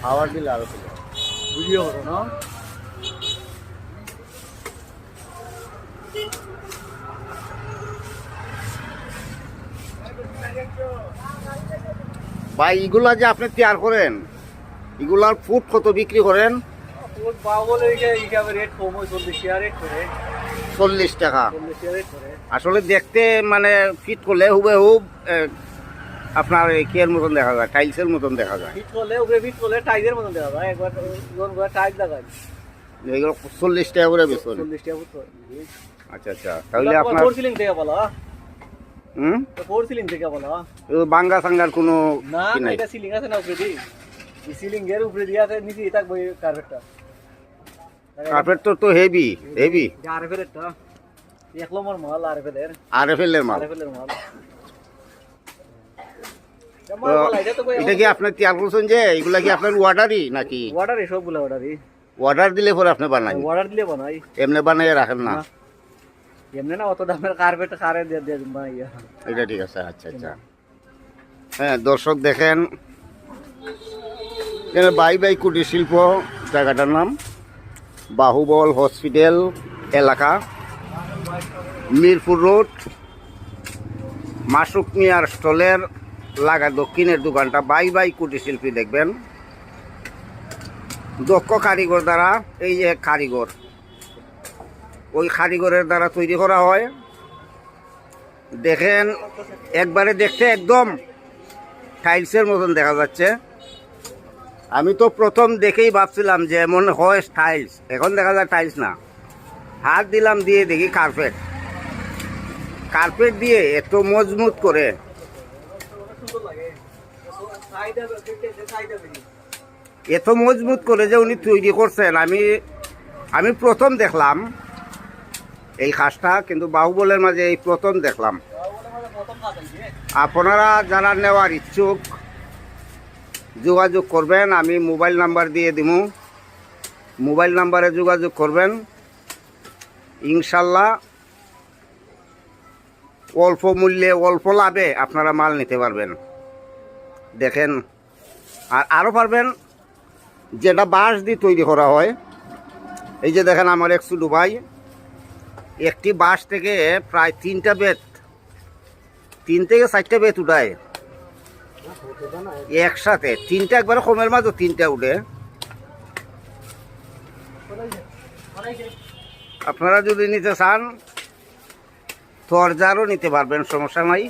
খাবার দিলে আরো ছিল ভিডিও করো না ভাই এগুলা যে আপনি তৈরি করেন এগুলার ফুড কত বিক্রি করেন? ফুড পাবলে এইভাবে রেট কম হয় 40 টাকা রেট করে 40 টাকা। 40 টাকা রেট করে আসলে দেখতে মানে ফিট করলে হুবহুব আপনার কের মতন দেখা যায়, টাইলসের মতন দেখা যায়। ফিট করলে উপরে ফিট করলে টাইজের মতন দেওয়া যায় একবার লোন করে টাইজ লাগাই এগুলো 40 টাকা করে বেচুন। 40 টাকা ফুট আচ্ছা আচ্ছা, তাহলে আপনার ফোর সিলিং থেকে বলা হুম ফোর সিলিং থেকে বলা বাঙ্গা সাঙ্গার কোনো না কি নাই? এটা সিলিং আছে না উপরে দি এই সিলিং এর উপরে দিয়ে আছে নিচে থাকবে কার্পেটটা কার্পেট তো হেভি হেভি আরএফএল এর টা এক নম্বর মাল আরএফএল এর আরএফএল এর মাল। আরএফএল এর মাল তো এটা কি আপনি তৈরি করছেন যে এগুলা কি আপনার অর্ডারই নাকি? অর্ডার সবগুলো অর্ডারই অর্ডার দিলে পরে আপনি বানাই? অর্ডার দিলে বানাই এমনি বানাই রাখেন না? এমনি না অত দামের কার্পেট কারে দিয়ে দিয়ে বানাইয়া এটা ঠিক আছে। আচ্ছা আচ্ছা, হ্যাঁ দর্শক দেখেন এখানে বাই বাই কুটির শিল্প জায়গাটার নাম বাহুবল হসপিটাল এলাকা, মিরপুর রোড, মাসুক মিয়ার স্টলের লাগা দক্ষিণের দোকানটা বাই বাই কুটির শিল্পী দেখবেন। দক্ষ কারিগর দ্বারা, এই যে কারিগর, ওই কারিগরের দ্বারা তৈরি করা হয়। দেখেন একবারে দেখতে একদম টাইলসের মতন দেখা যাচ্ছে। আমি তো প্রথম দেখেই ভাবছিলাম যে মনে হয় টাইলস, এখন দেখা যায় টাইলস না। হাত দিলাম দিয়ে দেখি কার্পেট। কার্পেট দিয়ে এত মজবুত করে, এত মজবুত করে যে উনি তৈরি করছেন, আমি প্রথম দেখলাম এই কাজটা, কিন্তু বাহুবলের মাঝে এই প্রথম দেখলাম। আপনারা যারা নেওয়ার ইচ্ছুক যোগাযোগ করবেন, আমি মোবাইল নাম্বার দিয়ে দিব, মোবাইল নাম্বারে যোগাযোগ করবেন। ইনশাল্লাহ অল্প মূল্যে অল্প লাভে আপনারা মাল নিতে পারবেন। দেখেন আর আরও পারবেন যেটা বাঁশ দিয়ে তৈরি করা হয়। এই যে দেখেন আমার এক ছোট ভাই একটি বাঁশ থেকে প্রায় 3টা বেত, 3 থেকে 4টা বেত উঠায় একসাথে। 3টা একবারে কমের মাঝে 3টা উঠে। আপনারা যদি নিতে চান তরজারও নিতে পারবেন, সমস্যা নাই।